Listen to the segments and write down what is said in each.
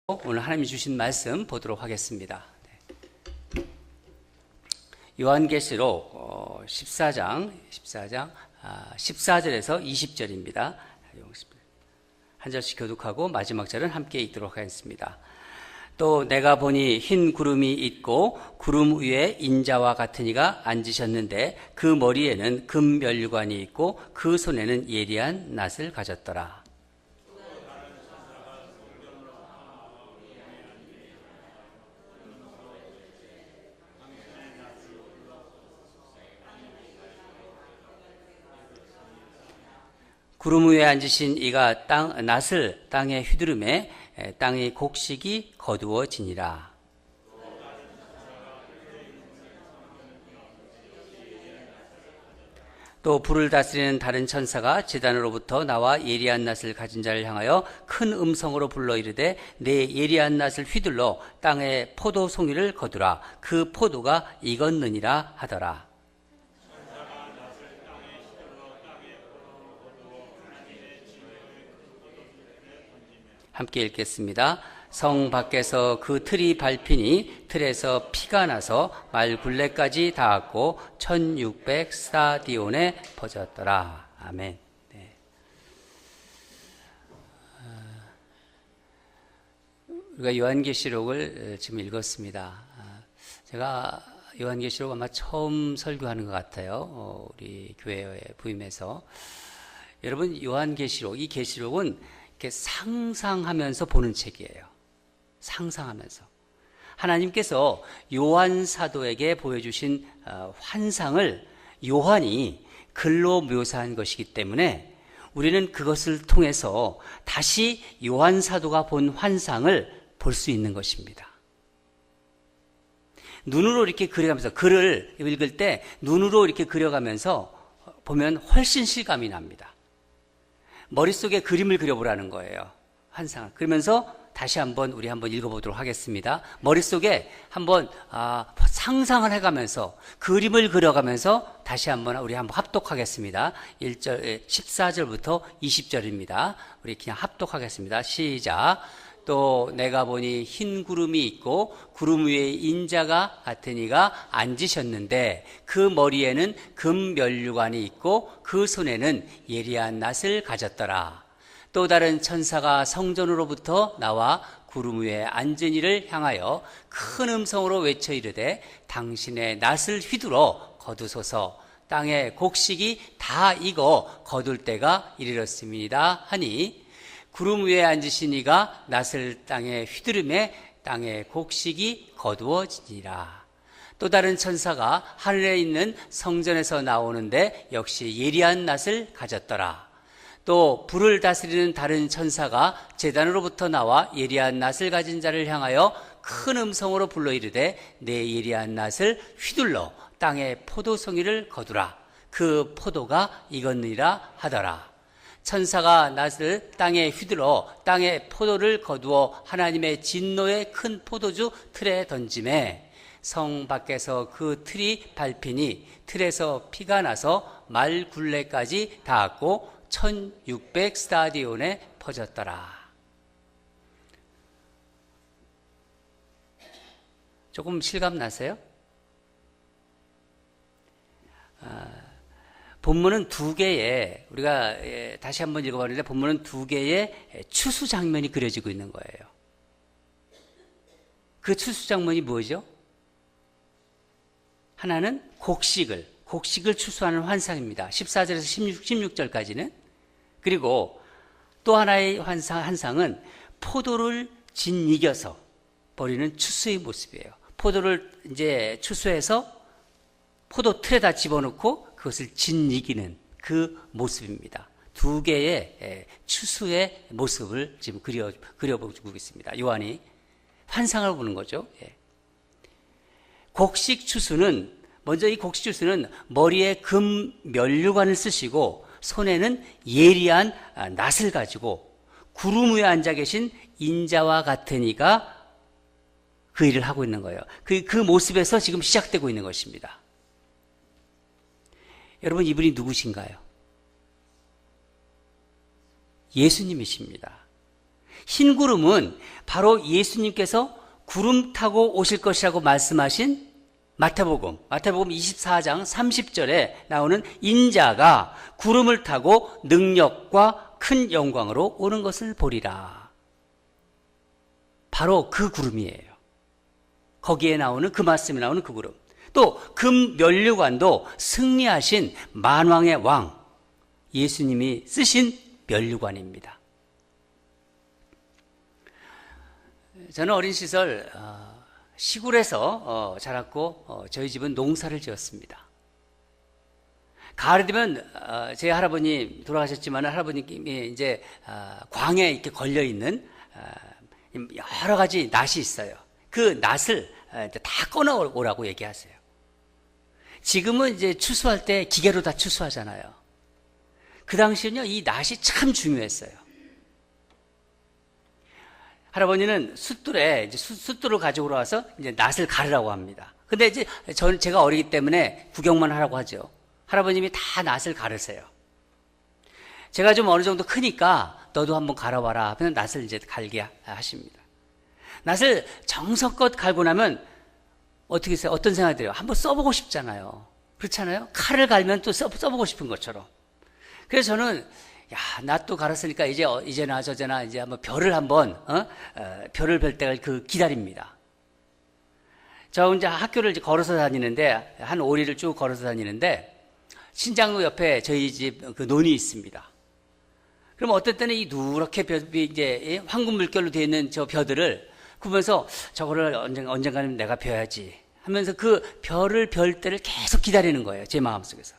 오늘 하나님이 주신 말씀 보도록 하겠습니다. 요한계시록 14장 14절에서 20절입니다. 한 절씩 교독하고 마지막 절은 함께 읽도록 하겠습니다. 또 내가 보니 흰 구름이 있고 구름 위에 인자와 같은 이가 앉으셨는데 그 머리에는 금면류관이 있고 그 손에는 예리한 낫을 가졌더라. 구름 위에 앉으신 이가 낫을 땅에 휘두르매 땅의 곡식이 거두어지니라. 또 불을 다스리는 다른 천사가 제단으로부터 나와 예리한 낫을 가진 자를 향하여 큰 음성으로 불러 이르되 내 예리한 낫을 휘둘러 땅에 포도 송이를 거두라. 그 포도가 익었느니라 하더라. 함께 읽겠습니다. 성 밖에서 그 틀이 밟히니 틀에서 피가 나서 말 굴레까지 닿았고 1600 스타디온에 퍼졌더라. 아멘. 네. 우리가 요한계시록을 지금 읽었습니다. 제가 요한계시록 아마 처음 설교하는 것 같아요. 우리 교회에 부임해서. 여러분, 요한계시록, 이 계시록은 이렇게 상상하면서 보는 책이에요. 상상하면서. 하나님께서 요한 사도에게 보여주신 환상을 요한이 글로 묘사한 것이기 때문에 우리는 그것을 통해서 다시 요한 사도가 본 환상을 볼 수 있는 것입니다. 눈으로 이렇게 그려가면서 글을 읽을 때 눈으로 이렇게 그려가면서 보면 훨씬 실감이 납니다. 머릿속에 그림을 그려보라는 거예요. 환상을. 그러면서 다시 우리 한번 읽어보도록 하겠습니다. 머릿속에 한번 상상을 해가면서 그림을 그려가면서 다시 우리 한번 합독하겠습니다. 14절부터 20절입니다. 우리 그냥 합독하겠습니다. 시작. 또 내가 보니 흰 구름이 있고 구름 위에 인자가 같은 이가 앉으셨는데 그 머리에는 금면류관이 있고 그 손에는 예리한 낫을 가졌더라. 또 다른 천사가 성전으로부터 나와 구름 위에 앉은 이를 향하여 큰 음성으로 외쳐 이르되 당신의 낫을 휘두르어 거두소서. 땅의 곡식이 다 익어 거둘 때가 이르렀습니다 하니 구름 위에 앉으신 이가 낫을 땅에 휘두르매 땅의 곡식이 거두어지니라. 또 다른 천사가 하늘에 있는 성전에서 나오는데 역시 예리한 낫을 가졌더라. 또 불을 다스리는 다른 천사가 제단으로부터 나와 예리한 낫을 가진 자를 향하여 큰 음성으로 불러 이르되 내 예리한 낫을 휘둘러 땅에 포도송이를 거두라. 그 포도가 익었느니라 하더라. 천사가 낫을 땅에 휘둘러 땅에 포도를 거두어 하나님의 진노의 큰 포도주 틀에 던지매 성 밖에서 그 틀이 밟히니 틀에서 피가 나서 말 굴레까지 닿았고 1600 스타디온에 퍼졌더라. 조금 실감 나세요? 본문은 두 개의, 우리가 다시 한번 읽어봤는데 본문은 두 개의 추수 장면이 그려지고 있는 거예요. 그 추수 장면이 뭐죠? 하나는 곡식을 추수하는 환상입니다. 14절에서 16절까지는. 그리고 또 하나의 환상은 포도를 짓이겨서 버리는 추수의 모습이에요. 포도를 이제 추수해서 포도 틀에다 집어넣고 그것을 짓이기는 그 모습입니다. 두 개의 추수의 모습을 지금 그려보고 있습니다. 요한이 환상을 보는 거죠. 곡식 추수는 먼저 이 곡식 추수는 머리에 금면류관을 쓰시고 손에는 예리한 낫을 가지고 구름 위에 앉아 계신 인자와 같은 이가 그 일을 하고 있는 거예요. 그 모습에서 지금 시작되고 있는 것입니다. 여러분, 이분이 누구신가요? 예수님이십니다. 흰 구름은 바로 예수님께서 구름 타고 오실 것이라고 말씀하신 마태복음 24장 30절에 나오는 인자가 구름을 타고 능력과 큰 영광으로 오는 것을 보리라. 바로 그 구름이에요. 거기에 나오는 그 말씀이 나오는 그 구름. 또 금면류관도 승리하신 만왕의 왕 예수님이 쓰신 면류관입니다. 저는 어린 시절 시골에서 자랐고 저희 집은 농사를 지었습니다. 가을이 되면 제 할아버님 돌아가셨지만 할아버님이 이제 광에 이렇게 걸려 있는 여러 가지 낫이 있어요. 그 낫을 다 꺼내오라고 얘기하세요. 지금은 이제 추수할 때 기계로 다 추수하잖아요. 그 당시에는요, 이 낫이 참 중요했어요. 할아버지는 숫돌에 이제 숫돌을 가지고 와서 이제 낫을 가르라고 합니다. 근데 이제 제가 어리기 때문에 구경만 하라고 하죠. 할아버님이 다 낫을 가르세요. 제가 좀 어느 정도 크니까 너도 한번 갈아봐라 하면 낫을 이제 갈게 하십니다. 낫을 정성껏 갈고 나면 어떻게 해요? 어떤 생각이 들어요? 한번 써보고 싶잖아요. 그렇잖아요? 칼을 갈면 또 써보고 싶은 것처럼. 그래서 저는 낫도 갈았으니까 이제나 저제나 이제 한번 별을 별 때가 기다립니다. 저 혼자 학교를 이제 걸어서 다니는데 한 5리를 쭉 걸어서 다니는데 신장로 옆에 저희 집 그 논이 있습니다. 그럼 어떨 때는 이 누렇게 이제 황금 물결로 되어 있는 저 벼들을 보면서 저거를 언젠가는 내가 벼야지 하면서 그 별을 별 때를 계속 기다리는 거예요. 제 마음속에서.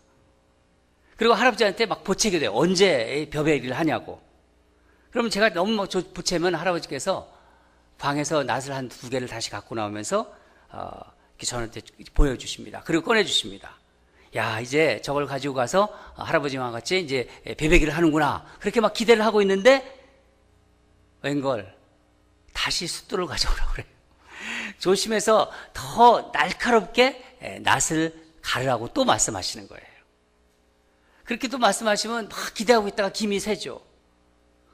그리고 할아버지한테 막 보채게 돼요. 언제 벼베기를 하냐고. 그러면 제가 너무 보채면 할아버지께서 방에서 낫을 한 2개를 다시 갖고 나오면서 저한테 보여주십니다. 그리고 꺼내주십니다. 야, 이제 저걸 가지고 가서 할아버지와 같이 이제 베베기를 하는구나. 그렇게 막 기대를 하고 있는데 웬걸 다시 숫돌을 가져오라고 그래요. 조심해서 더 날카롭게 낫을 가르라고 또 말씀하시는 거예요. 그렇게 또 말씀하시면 막 기대하고 있다가 김이 새죠.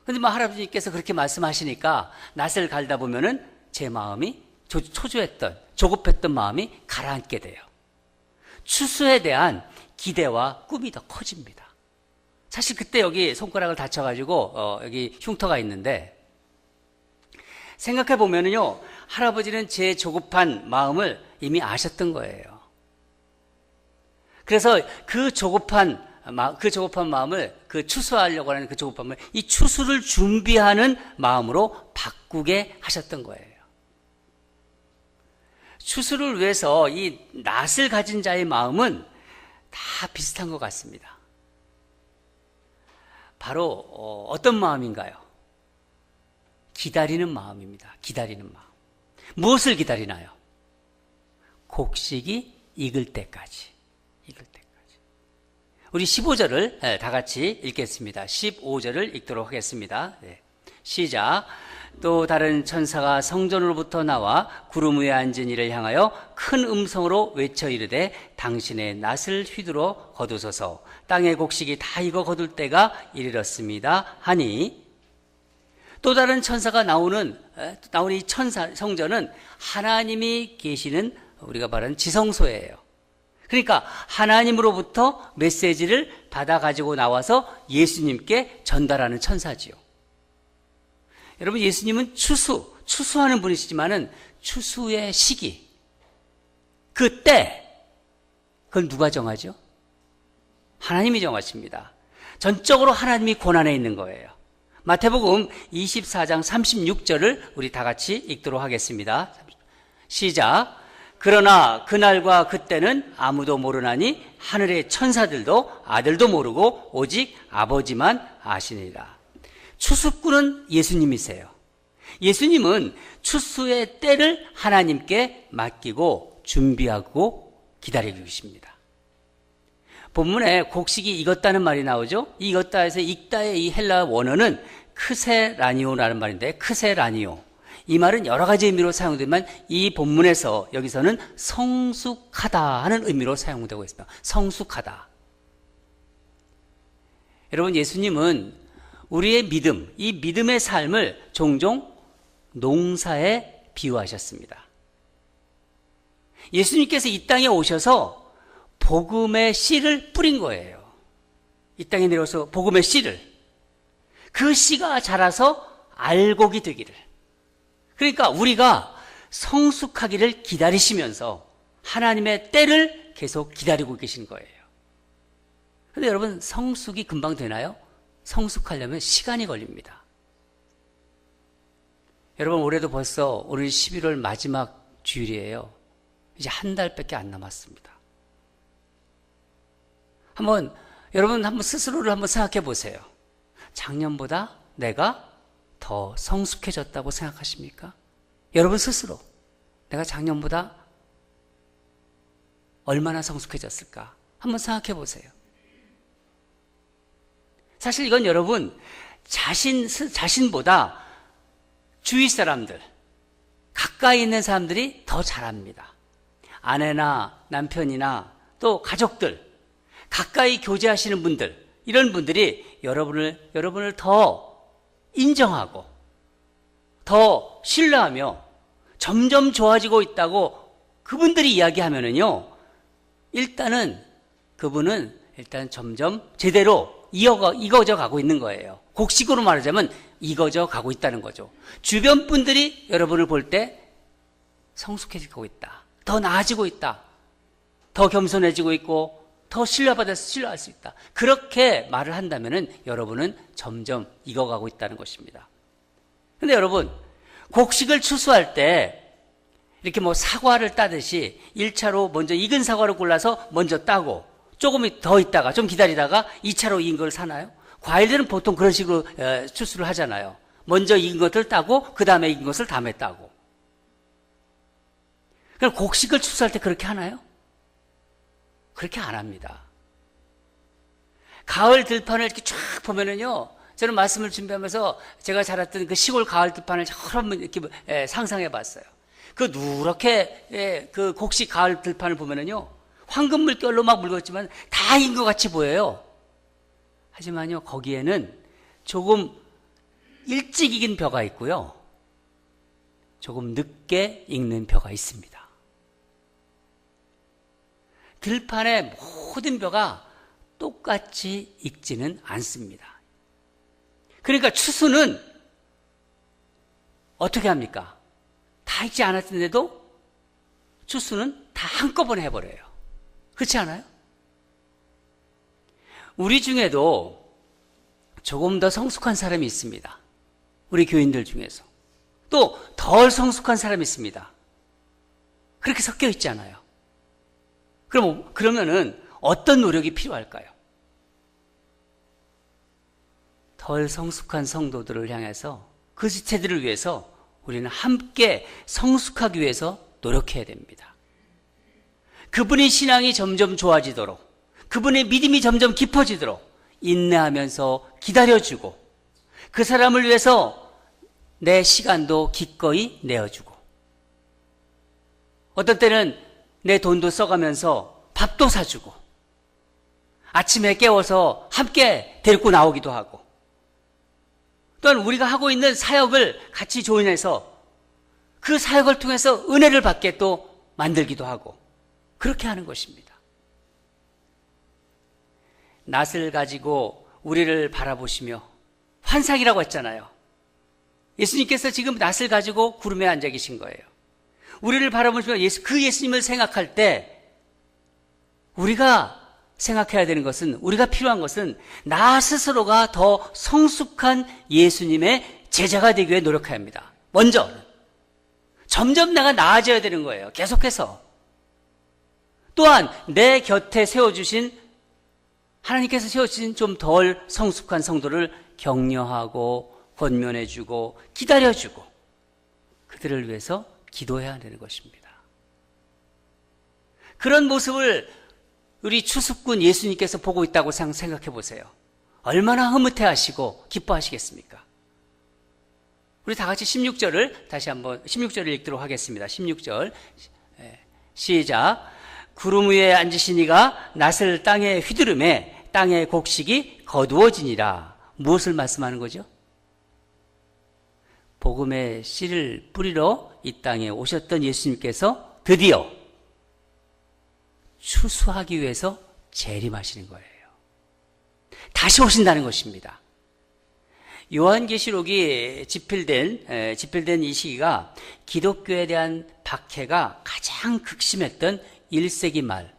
근데 막 할아버지께서 그렇게 말씀하시니까 낫을 갈다 보면은 제 마음이 초조했던, 조급했던 마음이 가라앉게 돼요. 추수에 대한 기대와 꿈이 더 커집니다. 사실 그때 여기 손가락을 다쳐가지고 여기 흉터가 있는데 생각해 보면은요, 할아버지는 제 조급한 마음을 이미 아셨던 거예요. 그래서 그 조급한 마음을, 그 추수하려고 하는 그 조급한 마음을, 이 추수를 준비하는 마음으로 바꾸게 하셨던 거예요. 추수를 위해서 이 낫을 가진 자의 마음은 다 비슷한 것 같습니다. 바로 어떤 마음인가요? 기다리는 마음입니다. 기다리는 마음. 무엇을 기다리나요? 곡식이 익을 때까지. 익을 때까지. 우리 15절을 다 같이 읽겠습니다. 15절을 읽도록 하겠습니다. 네. 시작. 또 다른 천사가 성전으로부터 나와 구름 위에 앉은 이를 향하여 큰 음성으로 외쳐 이르되 당신의 낫을 휘두르어 거두소서. 땅의 곡식이 다 익어 거둘 때가 이르렀습니다 하니, 또 다른 천사가 나오는 이 성전은 하나님이 계시는 우리가 말하는 지성소예요. 그러니까 하나님으로부터 메시지를 받아 가지고 나와서 예수님께 전달하는 천사지요. 여러분, 예수님은 추수하는 분이시지만은 추수의 시기, 그때, 그걸 누가 정하죠? 하나님이 정하십니다. 전적으로 하나님이 권한에 있는 거예요. 마태복음 24장 36절을 우리 다 같이 읽도록 하겠습니다. 시작. 그러나 그날과 그때는 아무도 모르나니 하늘의 천사들도 아들도 모르고 오직 아버지만 아시니라. 추수꾼은 예수님이세요. 예수님은 추수의 때를 하나님께 맡기고 준비하고 기다리고 계십니다. 본문에 곡식이 익었다는 말이 나오죠. 익었다 해서 익다의 이 헬라 원어는 크세라니오라는 말인데, 크세라니오, 이 말은 여러 가지 의미로 사용되지만 이 본문에서 여기서는 성숙하다 하는 의미로 사용되고 있습니다. 성숙하다. 여러분, 예수님은 우리의 믿음, 이 믿음의 삶을 종종 농사에 비유하셨습니다. 예수님께서 이 땅에 오셔서 복음의 씨를 뿌린 거예요. 이 땅에 내려서 복음의 씨를. 그 씨가 자라서 알곡이 되기를. 그러니까 우리가 성숙하기를 기다리시면서 하나님의 때를 계속 기다리고 계신 거예요. 그런데 여러분, 성숙이 금방 되나요? 성숙하려면 시간이 걸립니다. 여러분, 올해도 벌써 오늘 11월 마지막 주일이에요. 이제 한 달밖에 안 남았습니다. 여러분 한번 스스로를 한번 생각해 보세요. 작년보다 내가 더 성숙해졌다고 생각하십니까? 여러분 스스로 내가 작년보다 얼마나 성숙해졌을까? 한번 생각해 보세요. 사실 이건 여러분 자신보다 주위 사람들, 가까이 있는 사람들이 더 잘합니다. 아내나 남편이나 또 가족들, 가까이 교제하시는 분들, 이런 분들이 여러분을 더 인정하고 더 신뢰하며 점점 좋아지고 있다고 그분들이 이야기하면은요, 그분은 점점 제대로 익어져 가고 있는 거예요. 곡식으로 말하자면 익어져 가고 있다는 거죠. 주변 분들이 여러분을 볼 때 성숙해지고 있다, 더 나아지고 있다, 더 겸손해지고 있고 더 신뢰할 수 있다, 그렇게 말을 한다면은 여러분은 점점 익어가고 있다는 것입니다. 그런데 여러분, 곡식을 추수할 때 이렇게 사과를 따듯이 1차로 먼저 익은 사과를 골라서 먼저 따고 조금 더 있다가 좀 기다리다가 2차로 익은 걸 사나요? 과일들은 보통 그런 식으로 추수를 하잖아요. 먼저 익은 것을 따고 그 다음에 익은 것을 다음에 따고. 그럼 곡식을 추수할 때 그렇게 하나요? 그렇게 안 합니다. 가을 들판을 이렇게 쫙 보면은요, 저는 말씀을 준비하면서 제가 자랐던 그 시골 가을 들판을 여러 번 이렇게 상상해 봤어요. 그 누렇게 그 곡식 가을 들판을 보면은요, 황금 물결로 막 묽었지만 다 익은 것 같이 보여요. 하지만요, 거기에는 조금 일찍 익은 벼가 있고요, 조금 늦게 익는 벼가 있습니다. 들판의 모든 벼가 똑같이 익지는 않습니다. 그러니까 추수는 어떻게 합니까? 다 익지 않았는데도 추수는 다 한꺼번에 해버려요. 그렇지 않아요? 우리 중에도 조금 더 성숙한 사람이 있습니다. 우리 교인들 중에서. 또 덜 성숙한 사람이 있습니다. 그렇게 섞여 있지 않아요. 그러면은 어떤 노력이 필요할까요? 덜 성숙한 성도들을 향해서, 그 지체들을 위해서 우리는 함께 성숙하기 위해서 노력해야 됩니다. 그분의 신앙이 점점 좋아지도록, 그분의 믿음이 점점 깊어지도록 인내하면서 기다려주고, 그 사람을 위해서 내 시간도 기꺼이 내어주고, 어떤 때는 내 돈도 써가면서 밥도 사주고, 아침에 깨워서 함께 데리고 나오기도 하고, 또한 우리가 하고 있는 사역을 같이 조인해서 그 사역을 통해서 은혜를 받게 또 만들기도 하고, 그렇게 하는 것입니다. 낫을 가지고 우리를 바라보시며, 환상이라고 했잖아요. 예수님께서 지금 낫을 가지고 구름에 앉아 계신 거예요. 우리를 바라보시며 그 예수님을 생각할 때 우리가 생각해야 되는 것은, 우리가 필요한 것은 나 스스로가 더 성숙한 예수님의 제자가 되기 위해 노력해야 합니다. 먼저 점점 내가 나아져야 되는 거예요. 계속해서. 또한 내 곁에 세워주신, 하나님께서 세워주신 좀 덜 성숙한 성도를 격려하고 권면해주고 기다려주고, 그들을 위해서 기도해야 되는 것입니다. 그런 모습을 우리 추수꾼 예수님께서 보고 있다고 생각해 보세요. 얼마나 흐뭇해 하시고 기뻐하시겠습니까? 우리 다 같이 16절을 다시 한번 16절을 읽도록 하겠습니다. 16절 시작. 구름 위에 앉으시니가 낫을 땅에 휘두르매 땅의 곡식이 거두어지니라. 무엇을 말씀하는 거죠? 복음의 씨를 뿌리러 이 땅에 오셨던 예수님께서 드디어 추수하기 위해서 재림하시는 거예요. 다시 오신다는 것입니다. 요한계시록이 집필된 이 시기가 기독교에 대한 박해가 가장 극심했던 1세기 말,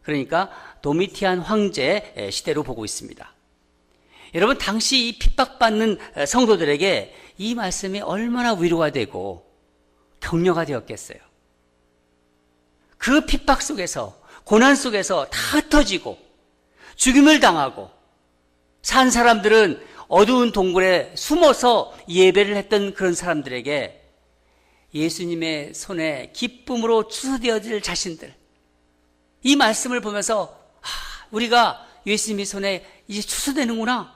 그러니까 도미티안 황제 시대로 보고 있습니다. 여러분, 당시 이 핍박받는 성도들에게 이 말씀이 얼마나 위로가 되고 격려가 되었겠어요. 그 핍박 속에서, 고난 속에서 다 흩어지고 죽임을 당하고 산 사람들은 어두운 동굴에 숨어서 예배를 했던 그런 사람들에게 예수님의 손에 기쁨으로 추수되어질 자신들, 이 말씀을 보면서 우리가 예수님의 손에 이제 추수되는구나,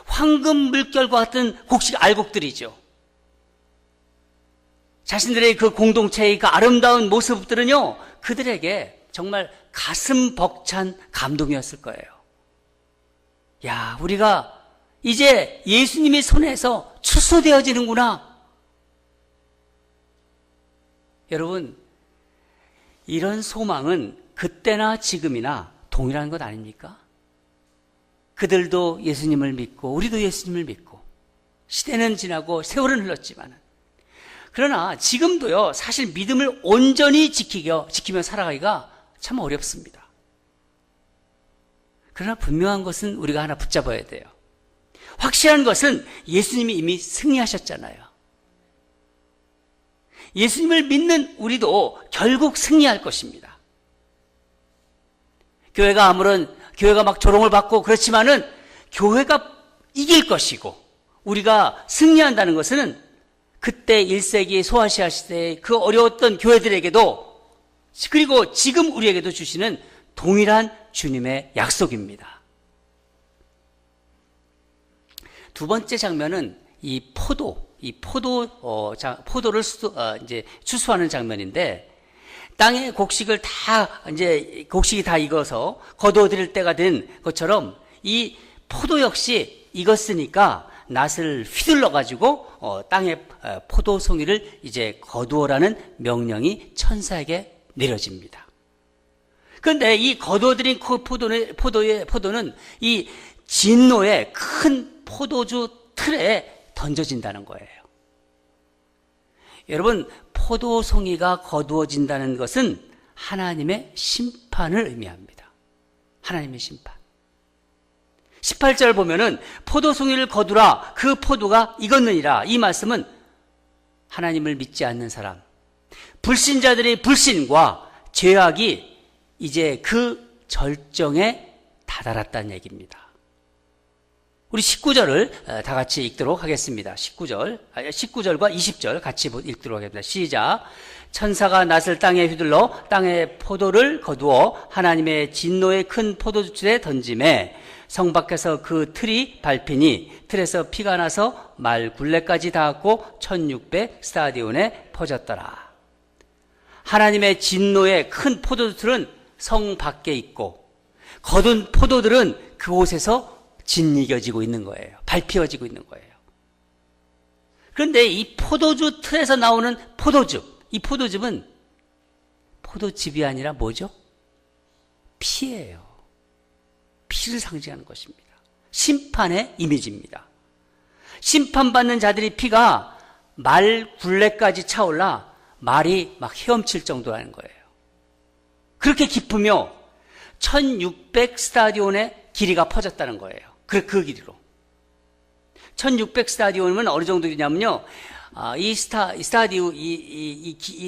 황금 물결과 같은 알곡들이죠. 자신들의 그 공동체의 그 아름다운 모습들은요, 그들에게 정말 가슴 벅찬 감동이었을 거예요. 야, 우리가 이제 예수님의 손에서 추수되어지는구나. 여러분, 이런 소망은 그때나 지금이나 동일한 것 아닙니까? 그들도 예수님을 믿고 우리도 예수님을 믿고 시대는 지나고 세월은 흘렀지만, 그러나 지금도요, 사실 믿음을 온전히 지키며 살아가기가 참 어렵습니다. 그러나 분명한 것은 우리가 하나 붙잡아야 돼요. 확실한 것은 예수님이 이미 승리하셨잖아요. 예수님을 믿는 우리도 결국 승리할 것입니다. 교회가 막 조롱을 받고 그렇지만은 교회가 이길 것이고, 우리가 승리한다는 것은 그때 1세기 소아시아 시대의 그 어려웠던 교회들에게도, 그리고 지금 우리에게도 주시는 동일한 주님의 약속입니다. 두 번째 장면은 이 포도를 이제 추수하는 장면인데, 땅에 곡식이 다 익어서 거두어 드릴 때가 된 것처럼 이 포도 역시 익었으니까 낫을 휘둘러 가지고 땅에 포도송이를 이제 거두어라는 명령이 천사에게 내려집니다. 그런데 이 거두어들인 포도는 이 진노의 큰 포도주 틀에 던져진다는 거예요. 여러분, 포도송이가 거두어진다는 것은 하나님의 심판을 의미합니다. 하나님의 심판. 18절 보면은 포도송이를 거두라, 그 포도가 익었느니라. 이 말씀은 하나님을 믿지 않는 사람, 불신자들의 불신과 죄악이 이제 그 절정에 다다랐다는 얘기입니다. 우리 19절을 다 같이 읽도록 하겠습니다. 19절과 20절 같이 읽도록 하겠습니다. 시작. 천사가 낫을 땅에 휘둘러 땅에 포도를 거두어 하나님의 진노의 큰 포도주틀에 던짐에 성 밖에서 그 틀이 밟히니 틀에서 피가 나서 말 굴레까지 닿았고 1600 스타디온에 퍼졌더라. 하나님의 진노의 큰 포도주틀은 성 밖에 있고 거둔 포도들은 그곳에서 짓이겨지고 있는 거예요. 밟혀지고 있는 거예요. 그런데 이 포도주 틀에서 나오는 포도즙, 이 포도즙은 포도즙이 아니라 뭐죠? 피예요. 피를 상징하는 것입니다. 심판의 이미지입니다. 심판받는 자들의 피가 말 굴레까지 차올라 말이 막 헤엄칠 정도라는 거예요. 그렇게 깊으며 1600 스타디온의 길이가 퍼졌다는 거예요. 그 길이로. 1600 스타디온이면 어느 정도냐면요, 이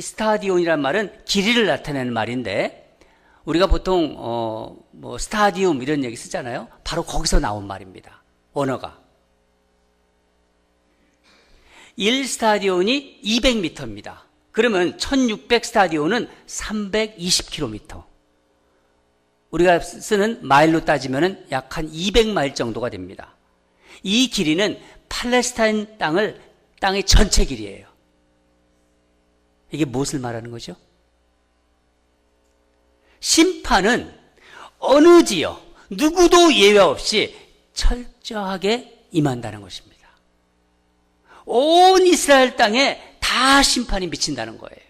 스타디온이란 말은 길이를 나타내는 말인데, 우리가 보통 스타디움 이런 얘기 쓰잖아요. 바로 거기서 나온 말입니다. 원어가. 1스타디온이 200m입니다. 그러면 1600 스타디온은 320km. 우리가 쓰는 마일로 따지면 약 한 200마일 정도가 됩니다. 이 길이는 팔레스타인 땅의 전체 길이에요. 이게 무엇을 말하는 거죠? 심판은 어느 지역, 누구도 예외 없이 철저하게 임한다는 것입니다. 온 이스라엘 땅에 다 심판이 미친다는 거예요.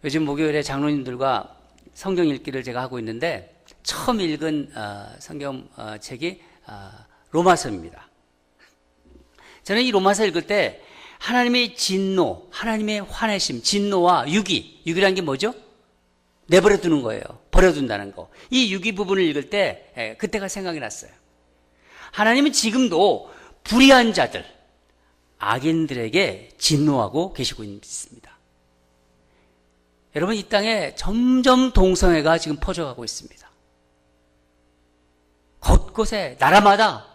요즘 목요일에 장로님들과 성경 읽기를 제가 하고 있는데 처음 읽은 성경 책이 로마서입니다. 저는 이 로마서 읽을 때 하나님의 진노, 하나님의 화내심, 진노와 유기라는 게 뭐죠? 내버려 두는 거예요. 버려둔다는 거. 이 유기 부분을 읽을 때 그때가 생각이 났어요. 하나님은 지금도 불의한 자들, 악인들에게 진노하고 계시고 있습니다. 여러분, 이 땅에 점점 동성애가 지금 퍼져가고 있습니다. 곳곳에 나라마다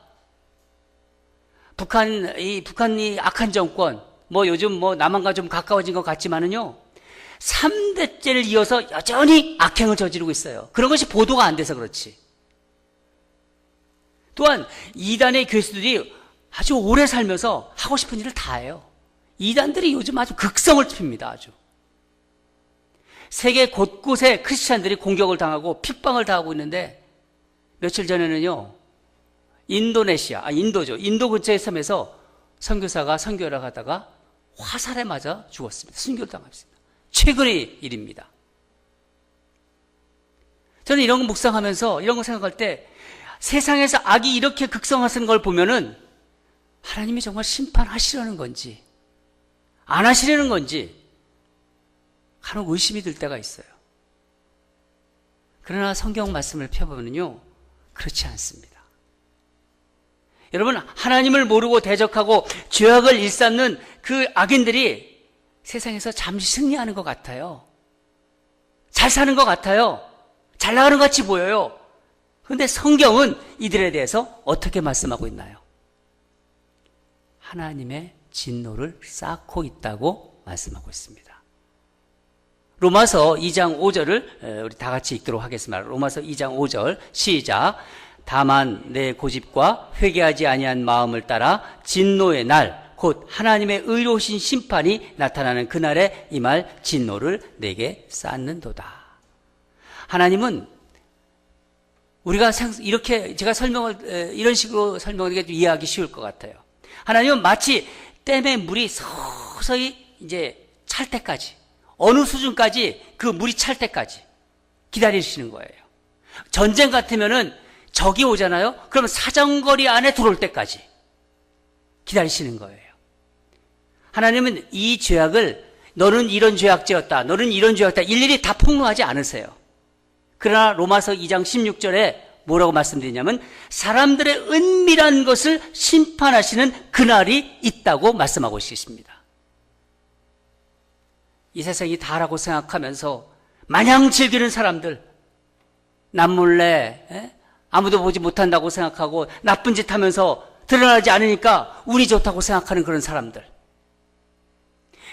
북한이 악한 정권, 요즘 남한과 좀 가까워진 것 같지만은요, 3대째를 이어서 여전히 악행을 저지르고 있어요. 그런 것이 보도가 안 돼서 그렇지. 또한 이단의 교수들이 아주 오래 살면서 하고 싶은 일을 다 해요. 이단들이 요즘 아주 극성을 핍니다. 아주. 세계 곳곳에 크리스찬들이 공격을 당하고 핍박을 당하고 있는데 며칠 전에는요, 인도 근처의 섬에서 선교사가 선교를 하다가 화살에 맞아 죽었습니다. 순교를 당했습니다. 최근의 일입니다. 저는 이런 거 묵상하면서 이런 거 생각할 때 세상에서 악이 이렇게 극성하는 걸 보면은 하나님이 정말 심판하시려는 건지 안 하시려는 건지 간혹 의심이 들 때가 있어요. 그러나 성경 말씀을 펴보면요, 그렇지 않습니다. 여러분, 하나님을 모르고 대적하고 죄악을 일삼는 그 악인들이 세상에서 잠시 승리하는 것 같아요. 잘 사는 것 같아요. 잘 나가는 것 같이 보여요. 그런데 성경은 이들에 대해서 어떻게 말씀하고 있나요? 하나님의 진노를 쌓고 있다고 말씀하고 있습니다. 로마서 2장 5절을 우리 다 같이 읽도록 하겠습니다. 로마서 2장 5절 시작. 다만 내 고집과 회개하지 아니한 마음을 따라 진노의 날, 곧 하나님의 의로우신 심판이 나타나는 그날에 이 말 진노를 내게 쌓는도다. 하나님은 우리가 이렇게 제가 이런 식으로 설명하는 게 이해하기 쉬울 것 같아요. 하나님은 마치 댐의 물이 서서히 이제 찰 때까지, 어느 수준까지 그 물이 찰 때까지 기다리시는 거예요. 전쟁 같으면은 적이 오잖아요. 그러면 사정거리 안에 들어올 때까지 기다리시는 거예요. 하나님은 이 죄악을 너는 이런 죄악지었다, 너는 이런 죄악다 일일이 다 폭로하지 않으세요. 그러나 로마서 2장 16절에 뭐라고 말씀드리냐면 사람들의 은밀한 것을 심판하시는 그날이 있다고 말씀하고 계십니다. 이 세상이 다라고 생각하면서 마냥 즐기는 사람들, 남몰래 아무도 보지 못한다고 생각하고 나쁜 짓 하면서 드러나지 않으니까 운이 좋다고 생각하는 그런 사람들,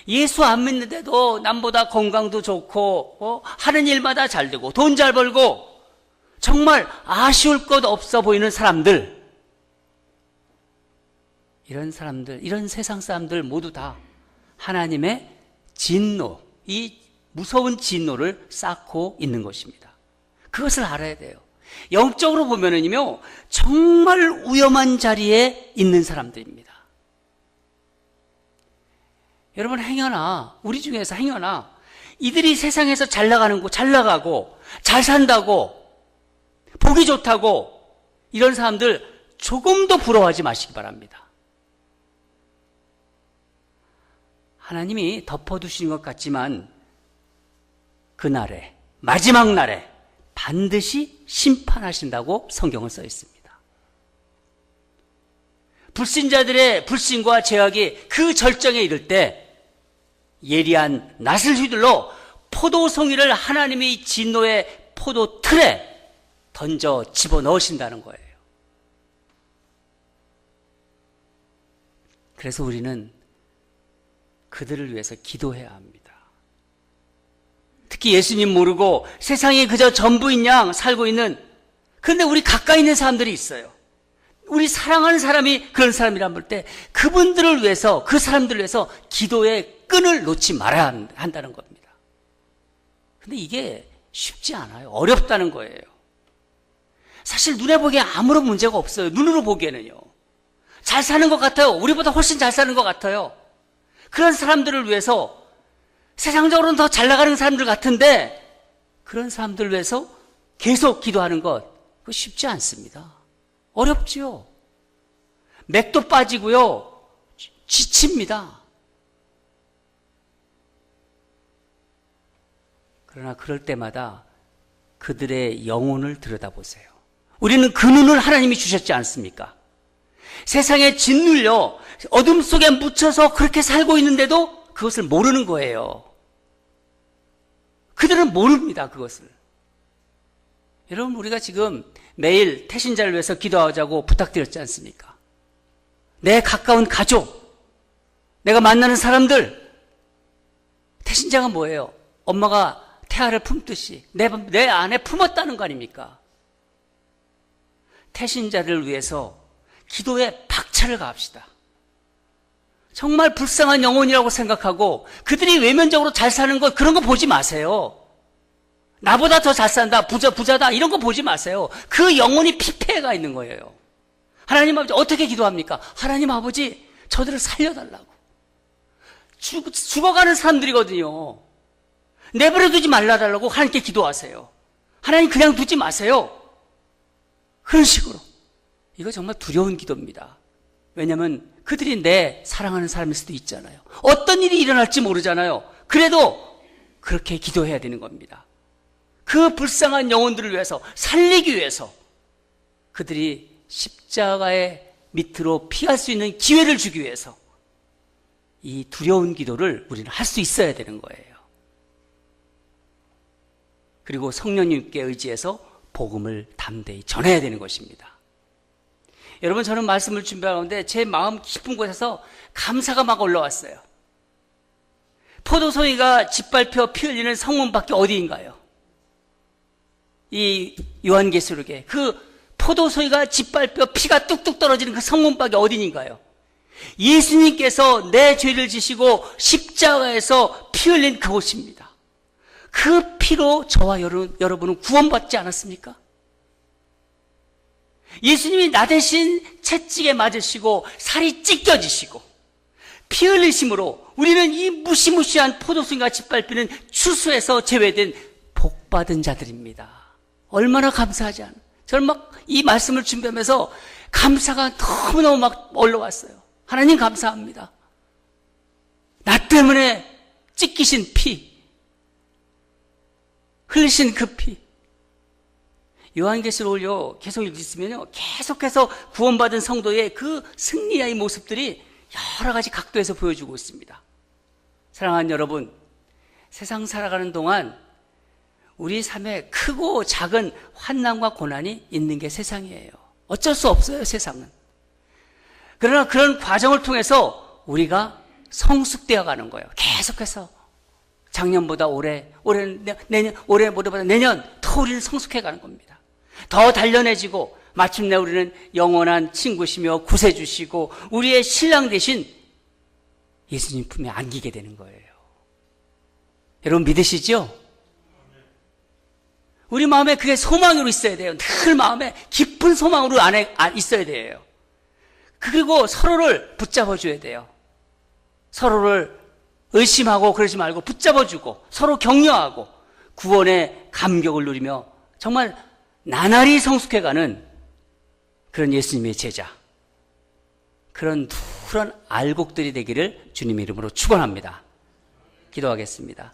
예수 안 믿는데도 남보다 건강도 좋고 하는 일마다 잘 되고 돈 잘 벌고 정말 아쉬울 것 없어 보이는 사람들, 이런 사람들, 이런 세상 사람들 모두 다 하나님의 진노, 이 무서운 진노를 쌓고 있는 것입니다. 그것을 알아야 돼요. 영적으로 보면은요, 정말 위험한 자리에 있는 사람들입니다. 여러분, 행여나 우리 중에서 행여나 이들이 세상에서 잘 나가고 잘 산다고 보기 좋다고 이런 사람들 조금도 부러워하지 마시기 바랍니다. 하나님이 덮어두시는 것 같지만 그날에, 마지막 날에 반드시 심판하신다고 성경은 써 있습니다. 불신자들의 불신과 죄악이 그 절정에 이를 때 예리한 낫을 휘둘러 포도송이를 하나님의 진노의 포도 틀에 던져 집어넣으신다는 거예요. 그래서 우리는 그들을 위해서 기도해야 합니다. 특히 예수님 모르고 세상에 그저 전부인 양 살고 있는, 그런데 우리 가까이 있는 사람들이 있어요. 우리 사랑하는 사람이 그런 사람이란 볼 때 그분들을 위해서, 그 사람들을 위해서 기도의 끈을 놓지 말아야 한다는 겁니다. 근데 이게 쉽지 않아요. 어렵다는 거예요. 사실 눈에 보기에 아무런 문제가 없어요. 눈으로 보기에는요. 잘 사는 것 같아요. 우리보다 훨씬 잘 사는 것 같아요. 그런 사람들을 위해서, 세상적으로는 더 잘 나가는 사람들 같은데 그런 사람들을 위해서 계속 기도하는 것, 그거 쉽지 않습니다. 어렵지요. 맥도 빠지고요. 지칩니다. 그러나 그럴 때마다 그들의 영혼을 들여다보세요. 우리는 그 눈을 하나님이 주셨지 않습니까? 세상에 짓눌려 어둠 속에 묻혀서 그렇게 살고 있는데도 그것을 모르는 거예요. 그들은 모릅니다, 그것을. 여러분, 우리가 지금 매일 태신자를 위해서 기도하자고 부탁드렸지 않습니까? 내 가까운 가족, 내가 만나는 사람들, 태신자가 뭐예요? 엄마가 태아를 품듯이 내 안에 품었다는 거 아닙니까? 태신자를 위해서 기도에 박차를 가합시다. 정말 불쌍한 영혼이라고 생각하고 그들이 외면적으로 잘 사는 것, 그런 거 보지 마세요. 나보다 더 잘 산다, 부자다, 이런 거 보지 마세요. 그 영혼이 피폐해가 있는 거예요. 하나님 아버지 어떻게 기도합니까? 하나님 아버지 저들을 살려달라고. 죽어가는 사람들이거든요. 내버려 두지 말라달라고 하나님께 기도하세요. 하나님 그냥 두지 마세요. 그런 식으로. 이거 정말 두려운 기도입니다. 왜냐하면 그들이 내 사랑하는 사람일 수도 있잖아요. 어떤 일이 일어날지 모르잖아요. 그래도 그렇게 기도해야 되는 겁니다. 그 불쌍한 영혼들을 위해서, 살리기 위해서 그들이 십자가의 밑으로 피할 수 있는 기회를 주기 위해서 이 두려운 기도를 우리는 할 수 있어야 되는 거예요. 그리고 성령님께 의지해서 복음을 담대히 전해야 되는 것입니다. 여러분, 저는 말씀을 준비하는데 제 마음 깊은 곳에서 감사가 막 올라왔어요. 포도송이가 짓밟혀 피 흘리는 성문 밖에 어디인가요? 이 요한계시록에 그 포도송이가 짓밟혀 피가 뚝뚝 떨어지는 그 성문 밖에 어디인가요? 예수님께서 내 죄를 지시고 십자가에서 피 흘린 그곳입니다. 그 피로 저와 여러분은 구원받지 않았습니까? 예수님이 나 대신 채찍에 맞으시고 살이 찢겨지시고 피 흘리심으로 우리는 이 무시무시한 포도송이가 짓밟히는 추수에서 제외된 복받은 자들입니다. 얼마나 감사하지 않아요? 저는 막 이 말씀을 준비하면서 감사가 너무너무 막 올라왔어요. 하나님 감사합니다. 나 때문에 찢기신 피, 흘리신 그 피. 요한계시록을요 계속 읽으시면요 계속해서 구원받은 성도의 그 승리의 모습들이 여러 가지 각도에서 보여주고 있습니다. 사랑하는 여러분, 세상 살아가는 동안 우리 삶에 크고 작은 환난과 고난이 있는 게 세상이에요. 어쩔 수 없어요, 세상은. 그러나 그런 과정을 통해서 우리가 성숙되어 가는 거예요. 계속해서 작년보다 올해보다 내년 더 우리는 성숙해 가는 겁니다. 더 단련해지고 마침내 우리는 영원한 친구시며 구세주시고 우리의 신랑 대신 예수님 품에 안기게 되는 거예요. 여러분 믿으시죠? 우리 마음에 그게 소망으로 있어야 돼요. 늘 마음에 깊은 소망으로 안에 있어야 돼요. 그리고 서로를 붙잡아줘야 돼요. 서로를 의심하고 그러지 말고 붙잡아주고 서로 격려하고 구원의 감격을 누리며 정말 나날이 성숙해가는 그런 예수님의 제자, 그런 알곡들이 되기를 주님의 이름으로 축원합니다. 기도하겠습니다.